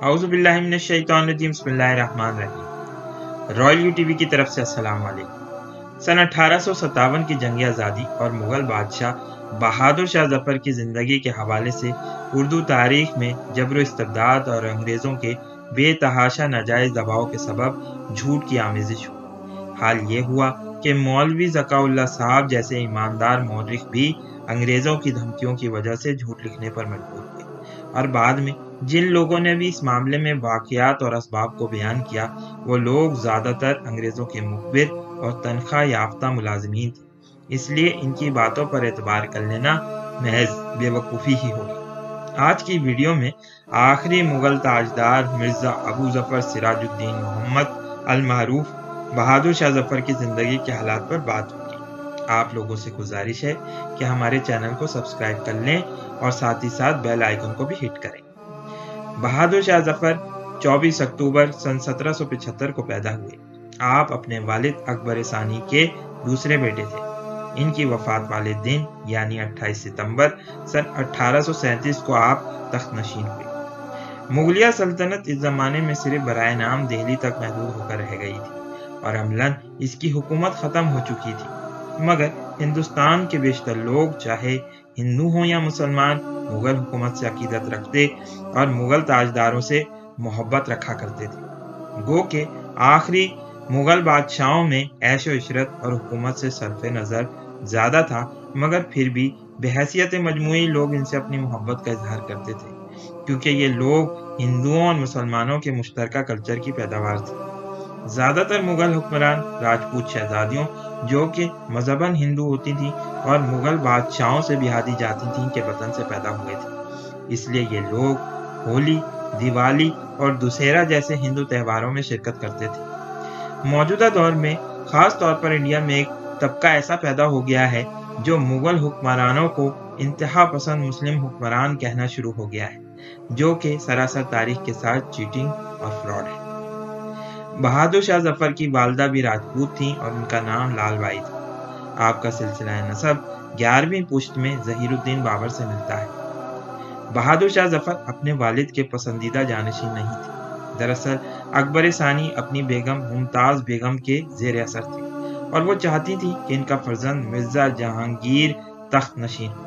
औज़ु बिल्लाहि मिनश शैतानिर रजीम, बिस्मिल्लाहिर्रहमानिर्रहीम। Royal you TV की तरफ से अस्सलाम वालेकुम। सन 1857 की जंग आज़ादी और मुग़ल बादशाह बहादुर शाह जफ़र की ज़िंदगी के हवाले से उर्दू तारीख़ में जबर इस्तबदाद और अंग्रेज़ों के बेतहाशा नाजायज़ दबाव के सबब झूठ की आमेज़िश हुई। हाल ये हुआ कि मौलवी ज़काउल्लाह साहब जैसे ईमानदार मौरिख़ भी अंग्रेज़ों की धमकियों की वजह से झूठ लिखने पर मजबूर हुए, और बाद में जिन लोगों ने भी इस मामले में वाक़यात और असबाब को बयान किया, वो लोग ज़्यादातर अंग्रेज़ों के मुखबिर और तनख्वाह याफ्ता मुलाज़मीन थे। इसलिए इनकी बातों पर एतबार कर लेना महज बेवकूफ़ी ही होगी। आज की वीडियो में आखिरी मुग़ल ताजदार मिर्ज़ा अबू ज़फ़र सिराजुद्दीन मोहम्मद अल-मारूफ बहादुर शाह ज़फ़र की ज़िंदगी के हालात पर बात होगी। आप लोगों से गुजारिश है कि हमारे चैनल को सब्सक्राइब कर लें और साथ ही साथ बेल आइकन को भी हिट करें। बहादुर शाह जफ़र 24 अक्टूबर सन 1775 को पैदा हुए। आप अपने वालिद अकबर सानी के दूसरे बेटे थे। इनकी वफ़ात वाले दिन यानी 28 सितंबर सन 1837 को आप तख्त नशीन हुए। मुगलिया सल्तनत इस ज़माने में सिर्फ बराए नाम दिल्ली तक महदूद होकर रह गई थी और अमलन इसकी हुकूमत ख़त्म हो चुकी थी, मगर हिंदुस्तान के बेशतर लोग, चाहे हिंदू हों या मुसलमान, मुग़ल हुकूमत से अकीदत रखते और मुग़ल ताजदारों से मोहब्बत रखा करते थे। गो के आखिरी मुग़ल बादशाहों में ऐशो इशरत और हुकूमत से सरफ़े नज़र ज़्यादा था, मगर फिर भी बहैसियत मजमूई लोग इनसे अपनी मोहब्बत का इजहार करते थे, क्योंकि ये लोग हिंदुओं और मुसलमानों के मुश्तरका कल्चर की पैदावार थे। ज़्यादातर मुग़ल हुक्मरान राजपूत शहजादियों, जो कि मज़हबन हिंदू होती थीं और मुग़ल बादशाहों से बिहादी जाती थीं, के वतन से पैदा हुए थे। इसलिए ये लोग होली, दिवाली और दुशहरा जैसे हिंदू त्योहारों में शिरकत करते थे। मौजूदा दौर में ख़ास तौर पर इंडिया में एक तबका ऐसा पैदा हो गया है जो मुग़ल हुक्मरानों को इंतहा पसंद मुस्लिम हुक्मरान कहना शुरू हो गया है, जो कि सरासर तारीख के साथ चीटिंग और फ्रॉड है। बहादुर शाह जफ़र की वालदा भी राजपूत थीं और उनका नाम लाल बाई था। आपका सिलसिला नसब 11वीं पुश्त में ज़हीरुद्दीन बाबर से मिलता है। बहादुर शाह जफ़र अपने वालिद के पसंदीदा जानशीन नहीं थे। दरअसल अकबर सानी अपनी बेगम मुमताज़ बेगम के ज़ेर असर थे और वो चाहती थी कि इनका फर्जंद मिर्ज़ा जहांगीर तख्त नशीन हो।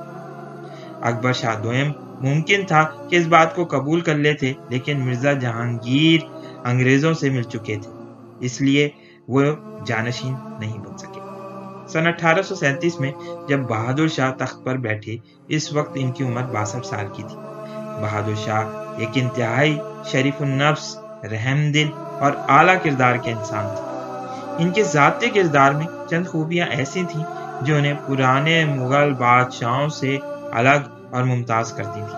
अकबर शाह दोयम मुमकिन था कि इस बात को कबूल कर लेते, लेकिन मिर्ज़ा जहांगीर अंग्रेज़ों से मिल चुके थे, इसलिए वो जानशीन नहीं बन सके। सन 1837 में जब बहादुर शाह तख्त पर बैठे, इस वक्त इनकी उम्र 62 साल की थी। बहादुर शाह एक इंतहाई शरीफुन्नफ्स, रहमदिल और आला किरदार के इंसान थे। इनके ज़ाती किरदार में चंद खूबियाँ ऐसी थीं जो उन्हें पुराने मुग़ल बादशाहों से अलग और मुमताज़ करती थी।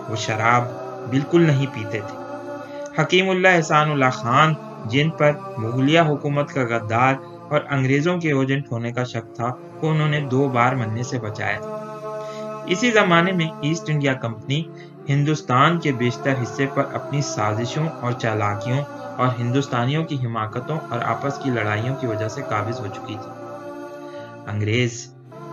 वो शराब बिल्कुल नहीं पीते थे। हकीमुल्लाह एहसानुल्लाह खान, जिन पर मुगलिया हुकूमत का गद्दार और अंग्रेज़ों के एजेंट होने का शक था, को उन्होंने 2 बार मरने से बचाया था। इसी ज़माने में ईस्ट इंडिया कंपनी हिंदुस्तान के बेशतर हिस्से पर अपनी साजिशों और चालाकियों और हिंदुस्तानियों की हिमाकतों और आपस की लड़ाइयों की वजह से काबिज हो चुकी थी। अंग्रेज़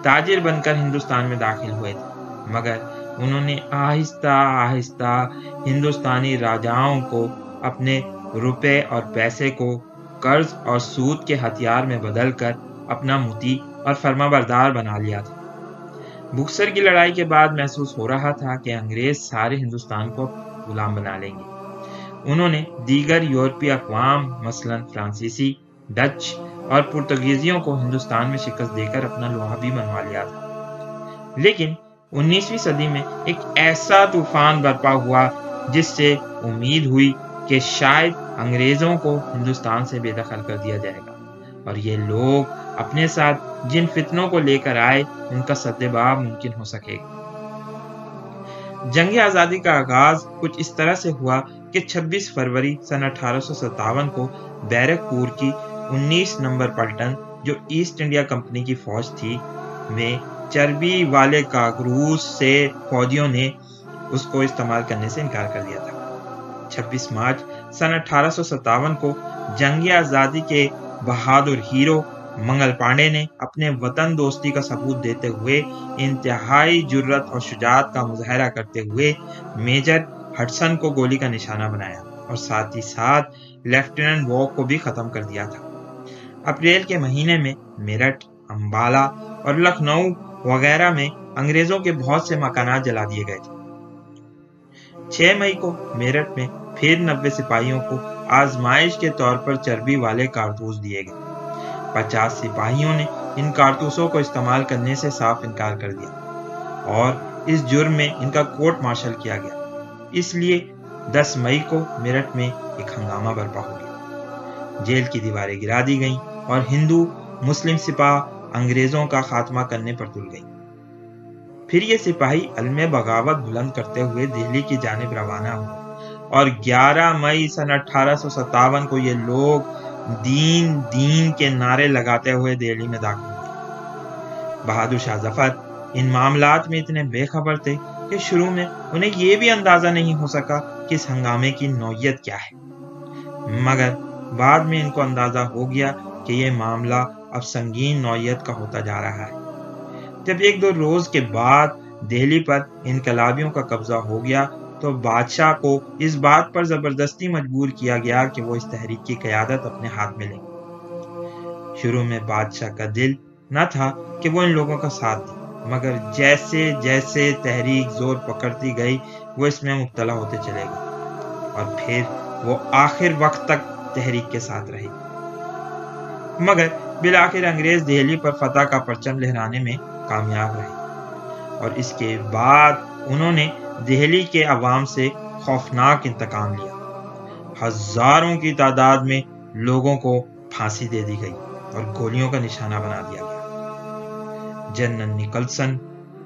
ताजिर बनकर हिंदुस्तान में दाखिल हुए थे, मगर उन्होंने आहिस्ता आहिस्ता हिंदुस्तानी राजाओं को अपने रुपए और पैसे को कर्ज और सूद के हथियार में बदलकर अपना मुती और फर्माबरदार बना लिया था। बुक्सर की लड़ाई के बाद महसूस हो रहा था कि अंग्रेज सारे हिंदुस्तान को गुलाम बना लेंगे। उन्होंने दीगर यूरोपीय अक़वाम मसलन फ्रांसीसी, डच और पुर्तगीजियों को हिंदुस्तान में शिकस्त देकर अपना लोहा भी मनवा लिया था। लेकिन 19वीं सदी में एक ऐसा तूफान बरपा हुआ जिससे उम्मीद हुई कि शायद अंग्रेज़ों को हिंदुस्तान से बेदखल कर दिया जाएगा, और ये लोग अपने साथ जिन फितनों को लेकर आए, उनका सद्देबाब मुमकिन हो सकेगा। जंग आज़ादी का आगाज़ कुछ इस तरह से हुआ कि 26 फरवरी सन 1857 को बैरकपुर की 19 नंबर पलटन, जो ईस्ट इंडिया कंपनी की फौज थी, में चर्बी वाले काकरूस से फौजियों ने उसको इस्तेमाल करने से इनकार कर दिया था। 26 मार्च सन 1857 को जंग आज़ादी के बहादुर हीरो मंगल पांडे ने अपने वतन दोस्ती का सबूत देते हुए इंतहाई जुर्रत और शुजाअत का मुजाहरा करते हुए मेजर ہڈسن کو گولی کا نشانہ بنایا اور ساتھ ہی ساتھ لیفٹیننٹ ووک کو بھی ختم کر دیا تھا۔ اپریل کے مہینے میں میرٹھ، امبالہ اور لکھنؤ وغیرہ میں انگریزوں کے بہت سے مکانات جلا دیے گئے تھے۔ 6 مئی کو میرٹھ میں پھر 90 سپاہیوں کو آزمائش کے طور پر چربی والے کارتوس دیے گئے۔ 50 سپاہیوں نے ان کارتوسوں کو استعمال کرنے سے صاف انکار کر دیا اور اس جرم میں ان کا کورٹ مارشل کیا گیا۔ اس لیے 10 مئی کو میرٹھ میں ایک ہنگامہ برپا ہو گیا۔ جیل کی دیواریں گرا دی گئیں اور ہندو مسلم سپاہ انگریزوں کا خاتمہ کرنے پر تل گئیں۔ پھر یہ سپاہی علم بغاوت بلند کرتے ہوئے دہلی کی جانب روانہ ہوئے اور 11 مئی سن 1857 کو یہ لوگ دین کے نعرے لگاتے ہوئے دہلی میں داخل ہوئے۔ بہادر شاہ ظفر ان معاملات میں اتنے بے خبر تھے کہ شروع میں انہیں یہ بھی اندازہ نہیں ہو سکا کہ اس ہنگامے کی نوعیت کیا ہے، مگر بعد میں ان کو اندازہ ہو گیا کہ یہ معاملہ اب سنگین نوعیت کا ہوتا جا رہا ہے۔ جب 1-2 روز کے بعد دہلی پر انقلابیوں کا قبضہ ہو گیا تو بادشاہ کو اس بات پر زبردستی مجبور کیا گیا کہ وہ اس تحریک کی قیادت اپنے ہاتھ میں لیں۔ شروع میں بادشاہ کا دل نہ تھا کہ وہ ان لوگوں کا ساتھ دے، مگر جیسے جیسے تحریک زور پکڑتی گئی وہ اس میں مبتلا ہوتے چلے گئے اور پھر وہ آخر وقت تک تحریک کے ساتھ رہے۔ مگر بالآخر انگریز دہلی پر فتح کا پرچم لہرانے میں کامیاب رہے اور اس کے بعد انہوں نے دہلی کے عوام سے خوفناک انتقام لیا۔ ہزاروں کی تعداد میں لوگوں کو پھانسی دے دی گئی اور گولیوں کا نشانہ بنا دیا گیا۔ جنرل نکلسن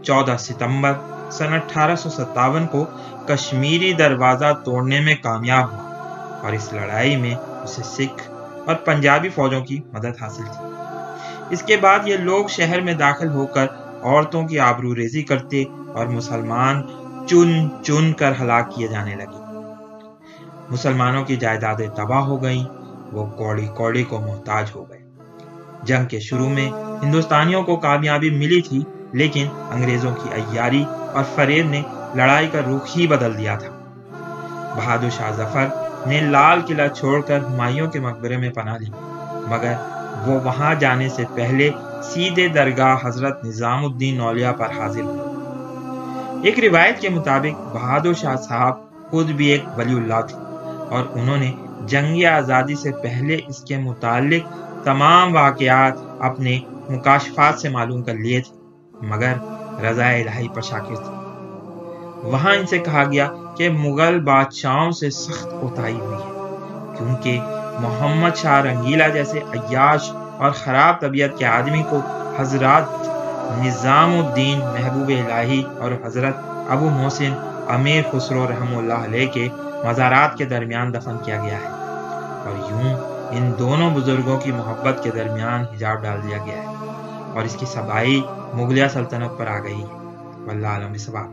14 ستمبر سن 1857 کو کشمیری دروازہ توڑنے میں کامیاب ہوا اور اس لڑائی میں اسے سکھ اور پنجابی فوجوں کی مدد حاصل تھی۔ اس کے بعد یہ لوگ شہر میں داخل ہو کر عورتوں کی آبرو ریزی کرتے اور مسلمان چن چن کر ہلاک کیے جانے لگے۔ مسلمانوں کی جائیدادیں تباہ ہو گئیں، وہ کوڑی کوڑی کو محتاج ہو گئے۔ جنگ کے شروع میں ہندوستانیوں کو کامیابی ملی تھی، لیکن انگریزوں کی عیاری اور فریب نے لڑائی کا رخ ہی بدل دیا تھا۔ بہادر شاہ ظفر نے لال قلعہ چھوڑ کر ہمایوں کے مقبرے میں پناہ لی، مگر وہ وہاں جانے سے پہلے سیدھے درگاہ حضرت نظام الدین اولیاء پر حاضر ہوئے۔ ایک روایت کے مطابق بہادر شاہ صاحب خود بھی ایک ولی اللہ تھے اور انہوں نے جنگ آزادی سے پہلے اس کے متعلق تمام واقعات اپنے مکاشفات سے معلوم کر لیے تھے، مگر رضا الہی پر شاکر تھے۔ وہاں ان سے کہا گیا کہ مغل بادشاہوں سے سخت کوتاہی ہوئی ہے، کیونکہ محمد شاہ رنگیلا جیسے عیاش اور خراب طبیعت کے آدمی کو حضرات نظام الدین محبوب الہی اور حضرت ابو محسن امیر خسرو رحمہ اللہ علیہ کے مزارات کے درمیان دفن کیا گیا ہے، اور یوں ان دونوں بزرگوں کی محبت کے درمیان حجاب ڈال دیا گیا ہے اور اس کی صبائی مغلیہ سلطنت پر آ گئی ہے۔ واللہ عالم بالصواب۔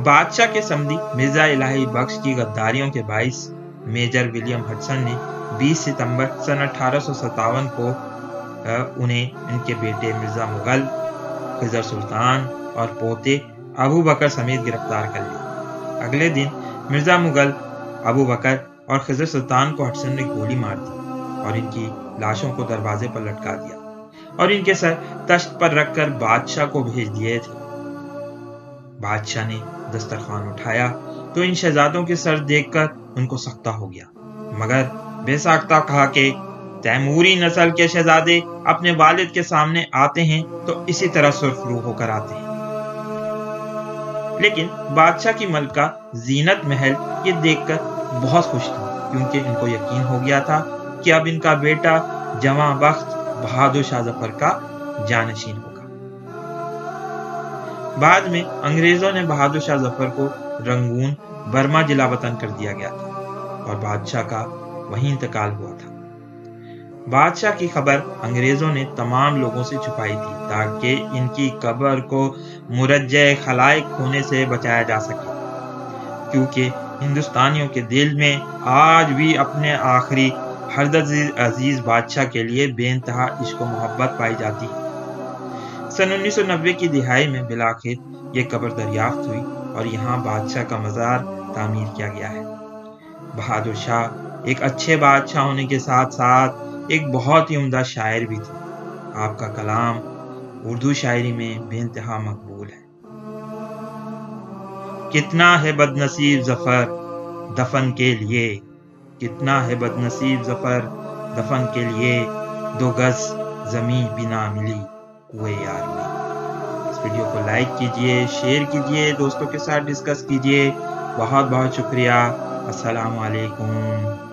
بادشاہ کے سمدی مرزا الہی بخش کی غداریوں کے باعث میجر ولیم ہڈسن نے 20 ستمبر سن 1857 کو انہیں ان کے بیٹے مرزا مغل، خضر سلطان اور پوتے ابو بکر سمیت گرفتار کر لیا۔ اگلے دن مرزا مغل، ابو بکر اور خضر سلطان کو ہڈسن نے گولی مار دی اور ان کی لاشوں کو دروازے پر لٹکا دیا اور ان کے سر تشت پر رکھ کر بادشاہ کو بھیج دیے تھے۔ بادشاہ نے دسترخوان اٹھایا تو ان شہزادوں کے سر دیکھ کر ان کو سختہ ہو گیا، مگر بے ساختہ کہا کہ تیموری نسل کے شہزادے اپنے والد کے سامنے آتے ہیں تو اسی طرح سرخرو ہو کر آتے ہیں۔ لیکن بادشاہ کی ملکہ زینت محل یہ دیکھ کر بہت خوش تھی، کیونکہ ان کو یقین ہو گیا تھا کہ اب ان کا بیٹا جواں بخت بہادر شاہ ظفر کا جانشین ہوگا۔ بعد میں انگریزوں نے بہادر شاہ ظفر کو رنگون برما جلا وطن کر دیا گیا تھا اور بادشاہ کا وہیں انتقال ہوا تھا۔ بادشاہ کی خبر انگریزوں نے تمام لوگوں سے چھپائی تھی تاکہ ان کی قبر کو مرجع خلائق ہونے سے بچایا جا سکے، کیونکہ ہندوستانیوں کے دل میں آج بھی اپنے آخری ہرد عزیز بادشاہ کے لیے بے انتہا عشق و محبت پائی جاتی ہے۔ سن 1990 کی دہائی میں بالآخر یہ قبر دریافت ہوئی اور یہاں بادشاہ کا مزار تعمیر کیا گیا ہے۔ بہادر شاہ ایک اچھے بادشاہ ہونے کے ساتھ ساتھ ایک بہت ہی عمدہ شاعر بھی تھے۔ آپ کا کلام اردو شاعری میں بے انتہا مقبول ہے۔ کتنا ہے بد نصیب ظفر دفن کے لیے، کتنا ہے بد نصیب ظفر دفن کے لیے، 2 گز زمین بھی نہ ملی کوئے یار میں۔ اس ویڈیو کو لائک کیجئے، شیئر کیجئے، دوستوں کے ساتھ ڈسکس کیجئے۔ بہت بہت شکریہ۔ السلام علیکم۔